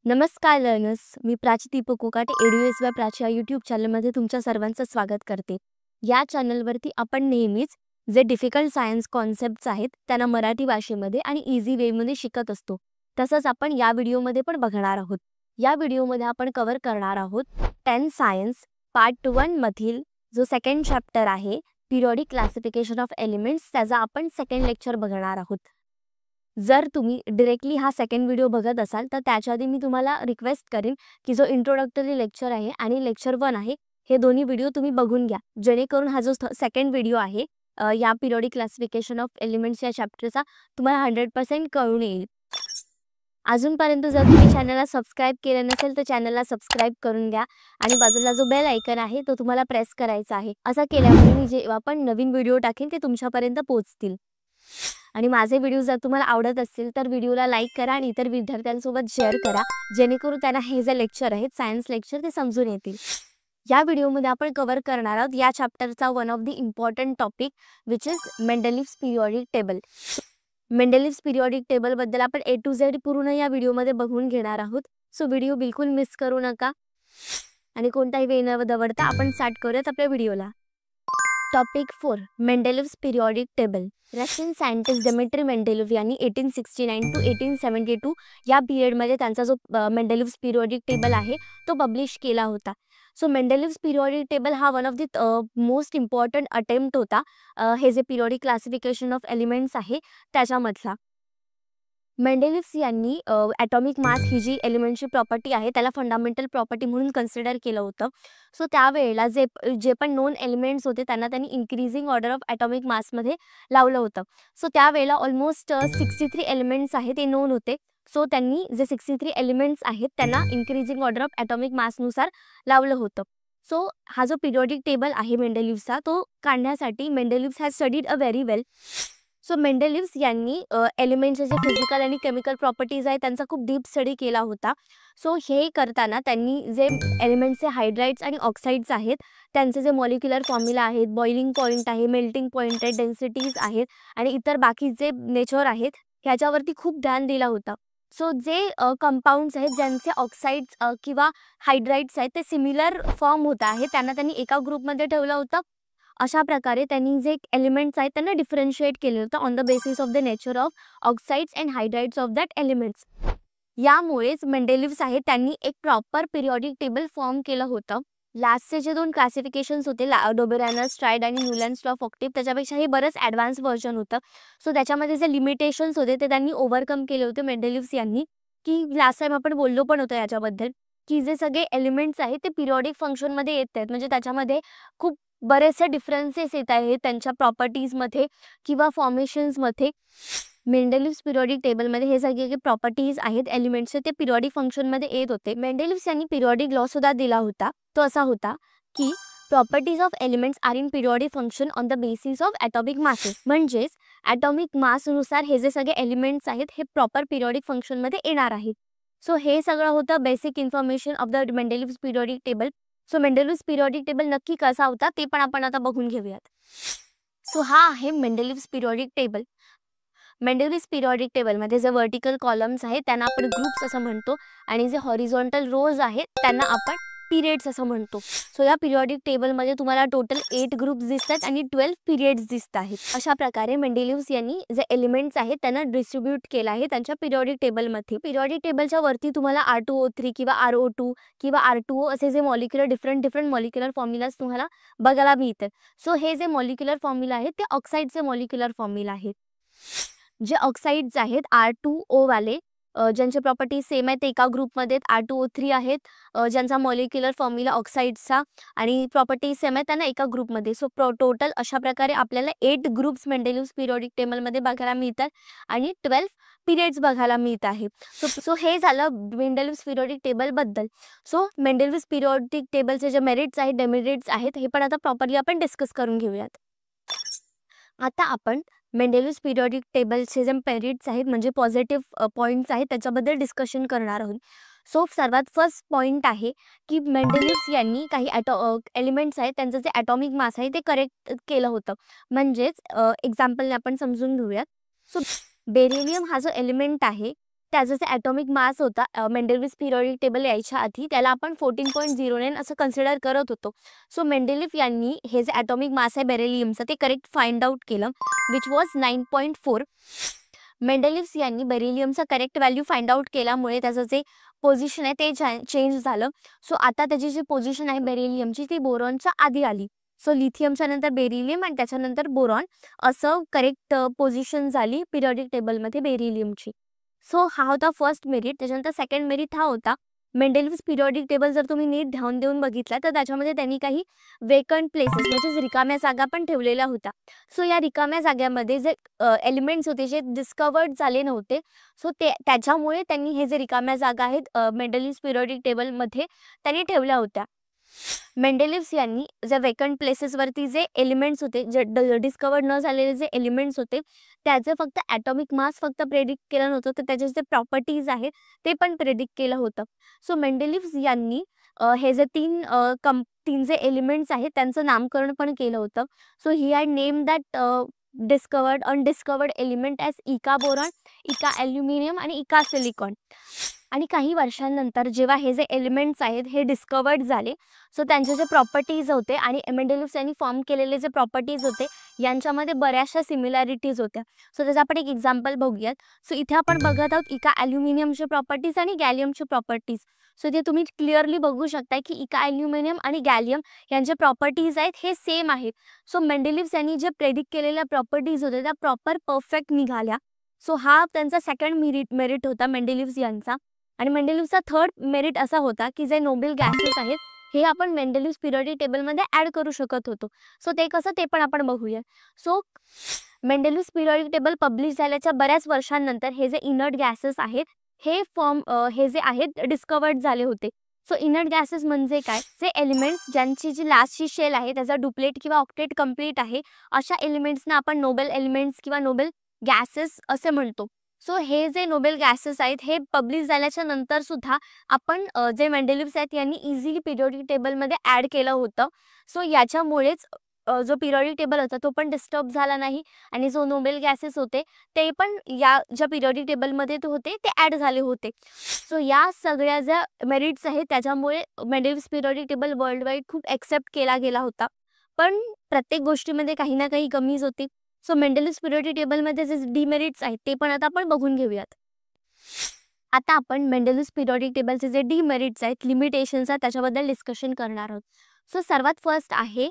नमस्कार लर्नर्स, मी प्राची दीपक कोकाटे एडुएस बाय प्राची या यूट्यूब चॅनलमध्ये तुमच्या सर्वांचं स्वागत करते. या चॅनलवरती आपण नेहमीच जे डिफिकल्ट सायन्स कॉन्सेप्ट्स आहेत त्यांना मराठी भाषेमध्ये आणि इझी वेमध्ये शिकत असतो. तसंच आपण या व्हिडिओमध्ये पण बघणार आहोत. या व्हिडिओमध्ये आपण कव्हर करणार आहोत 10 सायन्स पार्ट 1 मधील जो सेकंड चॅप्टर आहे पिरियॉडिक क्लासिफिकेशन ऑफ एलिमेंट्स, त्याचा आपण सेकंड लेक्चर बघणार आहोत. जर तुम्ही डायरेक्टली हा सेकंड व्हिडिओ बघत असाल तर त्याच्या आधी मी तुम्हाला रिक्वेस्ट करेन की जो इंट्रोडक्टरी लेक्चर आहे आणि लेक्चर 1 आहे हे दोन्ही व्हिडिओ तुम्ही बघून घ्या, जेणेकरून हा जो सेकंड व्हिडिओ आहे या पिरियॉडिक क्लासिफिकेशन ऑफ एलिमेंट्स या चॅप्टरचा तुम्हाला 100% कळून येईल. अजूनपर्यंत जर तुम्ही चॅनलला सबस्क्राईब केलं नसेल तर चॅनलला सबस्क्राईब करून घ्या आणि बाजूला जो बेल आयकन आहे तो तुम्हाला प्रेस करायचा आहे. असं केल्यामुळे मी जेव्हा पण नवीन व्हिडिओ टाकेन ते तुमच्यापर्यंत पोहोचतील. आणि माझे व्हिडिओ जर तुम्हाला आवडत असतील तर व्हिडिओला लाईक करा आणि इतर विद्यार्थ्यांसोबत शेअर करा, जेणेकरून त्यांना हे जे लेक्चर आहेत सायन्स लेक्चर ते समजून येतील. या व्हिडिओमध्ये आपण कव्हर करणार आहोत या चॅप्टरचा one of the important topic which is Mendeleev's periodic table. Mendeleev's periodic table बद्दल आपण A to Z पूर्ण या व्हिडिओमध्ये बघून घेणार आहोत. सो व्हिडिओ बिलकुल मिस करू नका आणि कोणताही वेळ न दवडता आपण स्टार्ट करूयात आपल्या व्हिडिओला. Topic 4 Mendeleev's periodic table. Russian scientist Dmitri Mendeleev यांनी 1869 to 1872 या पिरियडमध्ये त्यांचा जो मेंडेलिव्हज पिरियॉडिक टेबल आहे तो पब्लिश केला होता. सो मेंडेलिव्हज पिरियॉडिक टेबल हा one of the most important attempt होता हे जे पिरियॉडिक क्लासिफिकेशन ऑफ एलिमेंट्स आहे त्याच्यामधला. मेंडेलिव्ह यांनी ॲटॉमिक मास ही जी एलिमेंटची प्रॉपर्टी आहे त्याला फंडामेंटल प्रॉपर्टी म्हणून कन्सिडर केलं होतं. सो त्यावेळेला जे पण नोन एलिमेंट्स होते त्यांनी इन्क्रीजिंग ऑर्डर ऑफ ॲटॉमिक मासमध्ये लावलं होतं. सो त्यावेळेला ऑलमोस्ट 63 एलिमेंट्स आहेत ते नोन होते. सो त्यांनी जे 63 एलिमेंट्स आहेत त्यांना इन्क्रीजिंग ऑर्डर ऑफ ॲटॉमिक मासनुसार लावलं होतं. सो हा जो पिरियॉडिक टेबल आहे मेंडेलिव्हचा तो काढण्यासाठी Mendeleev has studied a very well. So Mendeleev यांनी एलिमेंटचे जे फिजिकल आणि केमिकल प्रॉपर्टीज आहेत त्यांचा खूप डीप स्टडी केला होता. सो हे करताना त्यांनी जे एलिमेंटचे हायड्राइड्स आणि ऑक्साईड्स आहेत त्यांचे जे मॉलिक्युलर फॉर्म्युला आहेत, बॉइलिंग पॉईंट आहे, मेल्टिंग पॉईंट आहे, डेन्सिटीज आहेत आणि इतर बाकी जे नेचर आहेत ह्याच्यावरती खूप ध्यान दिला होता. सो जे कंपाऊंड्स आहेत ज्यांचे ऑक्साईड्स किंवा हायड्राइड्स आहेत ते सिमिलर फॉर्म होत आहे त्यांनी एका ग्रुपमध्ये ठेवलं होतं. अशा प्रकारे त्यांनी जे एलिमेंट्स आहेत त्यांना डिफरन्शिएट केलं होतं on the basis of the nature of oxides and hydrides of that elements. यामुळेच मेंडेलिव्ह आहेत त्यांनी एक प्रॉपर पिरियॉडिक टेबल फॉर्म केलं होतं. लास्टचे जे 2 क्लासिफिकेशन्स होते डोबेरानस ट्रायड आणि न्यूलँड्स लॉ ऑफ ऑक्टेव्ह त्याच्यापेक्षाही बरंच ॲडव्हान्स व्हर्जन होतं. सो त्याच्यामध्ये जे लिमिटेशन्स होते ते त्यांनी ओव्हरकम केले होते मेंडेलिव्ह यांनी, की लास्ट टाइम आपण बोललो पण होतो याच्याबद्दल की जे सगळे एलिमेंट्स आहेत ते पिरियॉडिक फंक्शनमध्ये येत आहेत, म्हणजे त्याच्यामध्ये खूप बरेचसे डिफरन्सेस येत आहेत त्यांच्या प्रॉपर्टीजमध्ये किंवा फॉर्मेशन्समध्ये. मेंडेलिव्ह पिरियॉडिक टेबलमध्ये हे सगळे प्रॉपर्टीज आहेत एलिमेंट्सचे ते पिरियॉडिक फंक्शनमध्ये येत होते. मेंडेलिव्ह यांनी पिरियॉडिक लॉ सुद्धा दिला होता. तो असा होता की properties of elements are in periodic function on the basis of atomic masses. म्हणजेच ॲटॉमिक मासनुसार हे जे सगळे एलिमेंट्स आहेत हे प्रॉपर पिरियॉडिक फंक्शनमध्ये येणार आहेत. सो हे सगळं होतं basic information of the Mendeleev periodic table. So Mendeleev periodic table नक्की कसा होता ते पण आपण आता बघून घेऊयात. सो हा आहे मेंडेलिव्ह पिरियॉडिक टेबल. मेंडेलिव्ह पिरियॉडिक टेबलमध्ये जे व्हर्टिकल कॉलम्स आहेत त्यांना आपण ग्रुप्स असं म्हणतो आणि जे हॉरिझॉन्टल रोज आहेत त्यांना आपण पिरियड्स असं म्हणतो. सो या पिरियॉडिक टेबलमध्ये तुम्हाला टोटल 8 ग्रुप्स दिसतात आणि 12 पिरियड्स दिसत आहेत. अशा प्रकारे मेंडेलिव्ह यांनी जे एलिमेंट्स आहेत त्यांना डिस्ट्रीब्यूट केलं आहे त्यांच्या पिरियॉडिक टेबलमध्ये. पिरियॉडिक टेबलच्या वरती तुम्हाला R2O3 किंवा RO2 किंवा R2O असे जे मॉलिक्युलर डिफरंट मॉलिक्युलर फॉर्म्युलाज तुम्हाला बघायला मिळतात. सो हे जे मॉलिक्युलर फॉर्म्युला आहेत ते ऑक्साईडचे मॉलिक्युलर फॉर्म्युला आहेत. जे ऑक्साईड्स आहेत R2O वाले ज्यांचे प्रॉपर्टी सेम आहेत ते एका ग्रुपमध्ये R2O3 आहेत ज्यांचा मॉलिक्युलर फॉर्म्युला ऑक्साईड्सचा आणि प्रॉपर्टी सेम आहे त्यांना एका ग्रुपमध्ये. सो टोटल अशा प्रकारे आपल्याला 8 ग्रुप्स मेंडेलिव्ह पिरियॉडिक टेबलमध्ये बघायला मिळतात आणि 12 पिरियड्स बघायला मिळत आहे. सो हे झालं मेंडेलिव्ह पिरियॉडिक टेबलबद्दल. सो मेंडेलिव्ह पिरियॉडिक टेबलचे जे मेरिट्स आहेत डेमेरिट्स आहेत हे पण आता प्रॉपरली आपण डिस्कस करून घेऊयात. आता आपण मेंडेलिव्ह पिरियॉडिक टेबलचे जे मेरिट्स आहेत म्हणजे पॉझिटिव्ह पॉईंट्स आहेत त्याच्याबद्दल डिस्कशन करणार आहोत. सो सर्वात फर्स्ट पॉईंट आहे की मेंडेलिव्ह यांनी काही एलिमेंट्स आहेत त्यांचं जे ॲटॉमिक मास आहे ते करेक्ट केलं होतं. म्हणजेच एक्झाम्पलने आपण समजून घेऊयात. सो बेरिलियम हा जो एलिमेंट आहे त्याचं जे ॲटॉमिक मास होता मेंडेलिव्ह पिरियॉडिक टेबल यायच्या आधी त्याला आपण 14.09 असं कन्सिडर करत होतो. सो मेंडेलिव्ह यांनी हे जे ॲटॉमिक मास आहे बेरिलियमचं ते करेक्ट फाइंड आउट केलं विच वॉज 9.4. मेंडेलिव्ह यांनी बेरिलियमचं करेक्ट व्हॅल्यू फाइंड आउट केल्यामुळे त्याचं जे पोझिशन आहे ते चेंज झालं. सो आता त्याची जी पोझिशन आहे बेरिलियमची ती बोरॉनच्या आधी आली. सो लिथियमच्या नंतर बेरिलियम आणि त्याच्यानंतर बोरॉन असं करेक्ट पोझिशन झाली पिरियॉडिक टेबलमध्ये बेरिलियमची. सो हा होता फर्स्ट मेरिट. त्याच्यानंतर सेकंड मेरिट हा होता मेंडेलिव्ह पिरियॉडिक टेबल जर तुम्ही नीट ध्यान देऊन बघितला तर त्याच्यामध्ये त्यांनी काही वेकंट प्लेसेस म्हणजे रिकाम्या जागा पण ठेवलेल्या होत्या. सो या रिकाम्या जाग्यामध्ये जे एलिमेंट्स होते जे डिस्कवर्ड झाले नव्हते सो त्याच्यामुळे त्यांनी हे जे रिकाम्या जागा आहेत मेंडेलिव्ह पिरियॉडिक टेबलमध्ये त्यांनी ठेवल्या होत्या. मेंडेलिव्ह यांनी जे वेकंट प्लेसेसवरती जे एलिमेंट्स होते जे डिस्कवर्ड न झालेले जे एलिमेंट्स होते त्याचे फक्त ॲटॉमिक मास फक्त प्रेडिक्ट केलं नव्हतं तर त्याचे जे प्रॉपर्टीज आहेत ते पण प्रेडिक्ट केलं होतं. सो मेंडेलिव्ह यांनी हे जे तीन जे एलिमेंट्स आहेत त्यांचं नामकरण पण केलं होतं. So he had name that undiscovered element as इका बोरॉन, इका ॲल्युमिनियम आणि इका सिलिकॉन. आणि काही वर्षांनंतर जेव्हा हे जे एलिमेंट्स आहेत हे डिस्कवर्ड झाले सो त्यांचे जे प्रॉपर्टीज होते आणि मेंडेलिव्ह यांनी फॉर्म केलेले जे प्रॉपर्टीज होते यांच्यामध्ये बऱ्याचशा सिमिलॅरिटीज होत्या. सो त्याचं आपण एक एक्झाम्पल बघूयात. सो इथे आपण बघत आहोत इका ॲल्युमिनियमचे प्रॉपर्टीज आणि गॅलियमचे प्रॉपर्टीज. सो इथे तुम्ही क्लिअरली बघू शकता की इका ॲल्युमिनियम आणि गॅलियम यांचे प्रॉपर्टीज आहेत हे सेम आहेत. सो मेंडेलिव्ह यांनी जे प्रेडिक्ट केलेल्या प्रॉपर्टीज होत्या त्या प्रॉपर परफेक्ट निघाल्या. सो हा त्यांचा सेकंड मेरिट होता मेंडेलिव्ह यांचा. आणि मेंडेलिव्हचा थर्ड मेरिट असा होता की जे नोबेल गॅसेस आहेत हे आपण मेंडेलिव्ह पिरियॉडिक टेबलमध्ये ॲड करू शकत होतो. सो ते कसं ते पण आपण बघूया. So Mendeleev periodic table publish झाल्याच्या बऱ्याच वर्षांनंतर हे जे इनर्ट गॅसेस आहेत हे जे आहेत डिस्कवर्ड झाले होते. सो इनर्ट गॅसेस म्हणजे काय, जे एलिमेंट्स ज्यांची जी लास्टची शेल आहे त्याचा डुप्लेट किंवा ऑक्टेट कंप्लीट आहे अशा एलिमेंट्सना आपण नोबेल एलिमेंट्स किंवा नोबेल गॅसेस असे म्हणतो. सो हे जे नोबेल गॅसेस आहेत हे पब्लिश झाल्याच्या नंतर सुद्धा आपण जे मेंडेलिव्ह आहेत यांनी इझिली पिरियॉडिक टेबलमध्ये ॲड केलं होतं. सो याच्यामुळेच जो पिरियॉडिक टेबल होता तो पण डिस्टर्ब झाला नाही आणि जो नोबेल गॅसेस होते ते पण या ज्या पिरियॉडिक टेबलमध्ये होते ते ॲड झाले होते. सो या सगळ्या ज्या मेरिट्स आहेत त्याच्यामुळे मेंडेलिव्ह पिरियॉडिक टेबल वर्ल्ड वाईड खूप ॲक्सेप्ट केला गेला होता. पण प्रत्येक गोष्टीमध्ये काही ना काही कमीज होती. सो मेंडेलिव्ह पिरियॉडिक टेबलमध्ये जे डिमेरिट्स आहेत ते पण आता आपण बघून घेऊयात. आता आपण मेंडेलिव्ह पिरियॉडिक टेबलचे जे डिमेरिट्स आहेत लिमिटेशन्स आहेत त्याच्याबद्दल डिस्कशन करणार आहोत. सो सर्वात फर्स्ट आहे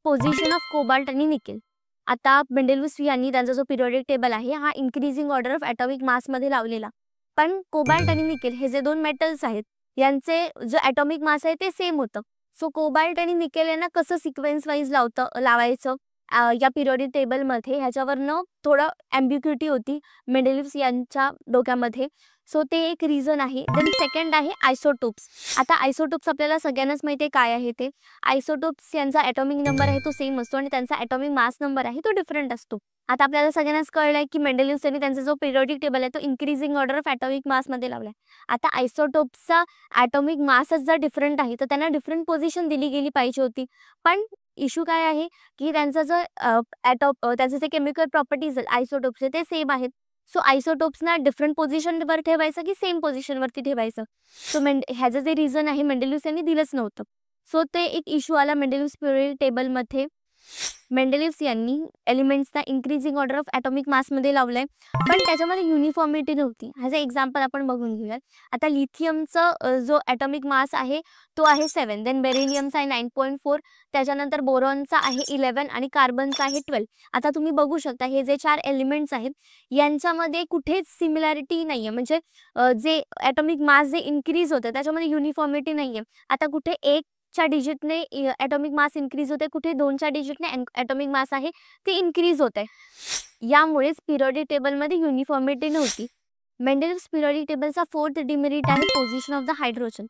पोझिशन ऑफ कोबाल्ट आणि निकेल. आता मेंडेलिव्ह यांनी त्यांचा जो पिरियॉडिक टेबल आहे हा इन्क्रीजिंग ऑर्डर ऑफ ॲटॉमिक मासमध्ये लावलेला. पण कोबाल्ट आणि निकेल हे जे दोन मेटल्स आहेत यांचे जो ॲटॉमिक मास आहे ते सेम होतं. सो कोबाल्ट आणि निकेल यांना कसं सिक्वेन्स वाईज लावायचं या पिरियॉडिक टेबलमध्ये ह्याच्यावरनं थोडं ॲम्बिग्युटी होती मेंडेलिव्ह यांच्या डोक्यामध्ये. सो ते एक रिझन आहे. देन सेकंड आहे आयसोटोप्स. आता आयसोटोप्स आपल्याला सगळ्यांनाच माहिती आहे काय आहे ते. आयसोटोप्स यांचा ॲटॉमिक नंबर आहे तो सेम असतो आणि त्यांचा ॲटॉमिक मास नंबर आहे तो डिफरंट असतो. आता आपल्याला सगळ्यांनाच कळलं आहे की मेंडेलिव्ह यांनी त्यांचा जो पिरियॉडिक टेबल आहे तो इन्क्रीजिंग ऑर्डर ऑफ ॲटॉमिक मासमध्ये लावला आहे. आता आयसोटोप्सचा ॲटॉमिक मासच जर डिफरंट आहे तर त्यांना डिफरंट पोझिशन दिली गेली पाहिजे होती. पण इश्यू काय आहे की त्यांचा जो त्याचे जे केमिकल प्रॉपर्टीज आहेत आयसोटोप्सचे ते सेम आहेत. सो आयसोटोप्सना डिफरंट पोझिशनवर ठेवायचं की सेम पोझिशनवरती ठेवायचं. सो ह्याचं जे रिझन आहे मेंडेलिव्ह यांनी दिलंच नव्हतं. सो ते एक इश्यू आला मेंडेलिव्ह पिरियॉडिक टेबलमध्ये. मेंडेलिव्ह यांनी एलिमेंट्सना इन्क्रीजिंग ऑर्डर ऑफ ॲटॉमिक मासमध्ये लावलंय पण त्याच्यामध्ये युनिफॉर्मिटी नव्हती. ह्याचं एक्झाम्पल आपण बघून घेऊयात. आता लिथियमचा जो ॲटॉमिक मास आहे तो आहे 7. देन बेरिलियमचा आहे 9.4. त्याच्यानंतर बोरॉनचा आहे 11 आणि कार्बनचा आहे 12. आता तुम्ही बघू शकता हे जे 4 एलिमेंट्स आहेत यांच्यामध्ये कुठेच सिमिलॅरिटी नाही आहे. म्हणजे जे ॲटॉमिक मास जे इन्क्रीज होतं त्याच्यामध्ये युनिफॉर्मिटी नाही आहे. आता कुठे 1च्या डिजिटने ॲटॉमिक मास इन्क्रीज होते, कुठे 2च्या डिजिटने ॲटॉमिक मास आहे ते इन्क्रीज होत आहे. यामुळेच पिरियॉडिक टेबलमध्ये युनिफॉर्मिटी नव्हती. मेंडेलिव्ह पिरियॉडिक टेबलचा फोर्थ डिमेरिट आहे पोझिशन ऑफ द हायड्रोजन.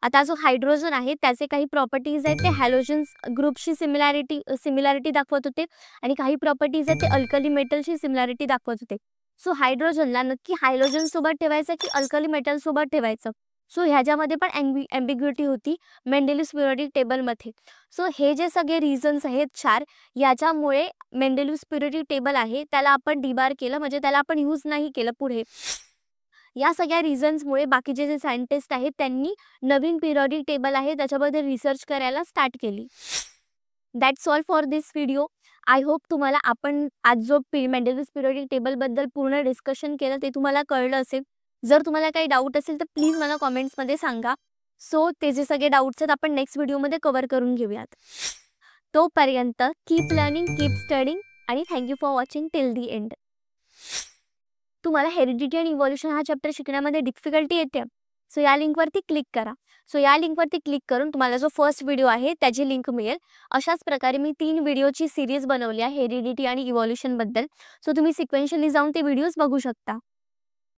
आता जो हायड्रोजन आहे त्याचे काही प्रॉपर्टीज आहेत ते हॅलोजन्स ग्रुपशी सिमिलॅरिटी दाखवत होते आणि काही प्रॉपर्टीज आहेत ते अल्कली मेटलशी सिमिलॅरिटी दाखवत होते. सो हायड्रोजनला नक्की हायड्रोजन सोबत ठेवायचं की अल्कली मेटल सोबत ठेवायचं. सो ह्याच्यामध्ये पण ॲम्बिग्युटी होती मेंडेलिव्ह पिरियॉडिक टेबलमध्ये. सो हे जे सगळे रिझन्स आहेत 4 याच्यामुळे मेंडेलिव्ह पिरियॉडिक टेबल आहे त्याला आपण डिबार केलं म्हणजे त्याला आपण यूज नाही केलं पुढे. या सगळ्या रिझन्समुळे बाकीचे जे सायंटिस्ट आहेत त्यांनी नवीन पिरियॉडिक टेबल आहे त्याच्याबद्दल रिसर्च करायला स्टार्ट केली. That's all for this video. I hope तुम्हाला आपण आज जो मेंडेलियस पिरियॉडिक टेबलबद्दल पूर्ण डिस्कशन केलं ते तुम्हाला कळलं असेल. जर तुम्हाला काही डाऊट असेल तर प्लीज मला कॉमेंट्समध्ये सांगा. सो ते जे सगळे डाऊट्स आहेत आपण नेक्स्ट व्हिडिओमध्ये कव्हर करून घेऊयात. तोपर्यंत कीप लर्निंग, कीप स्टडिंग आणि thank you for watching till the end. तुम्हाला हेरिडिटी आणि इव्हॉल्युशन हा चॅप्टर शिकण्यामध्ये डिफिकल्टी येते, सो या लिंकवरती क्लिक करा. सो या लिंकवरती क्लिक करून तुम्हाला जो फर्स्ट व्हिडिओ आहे त्याची लिंक मिळेल. अशाच प्रकारे मी 3 व्हिडिओची सिरीज बनवली आहे हेरिडिटी आणि इव्हॉल्युशनबद्दल. सो तुम्ही सिक्वेन्शियली जाऊन ते व्हिडिओज बघू शकता.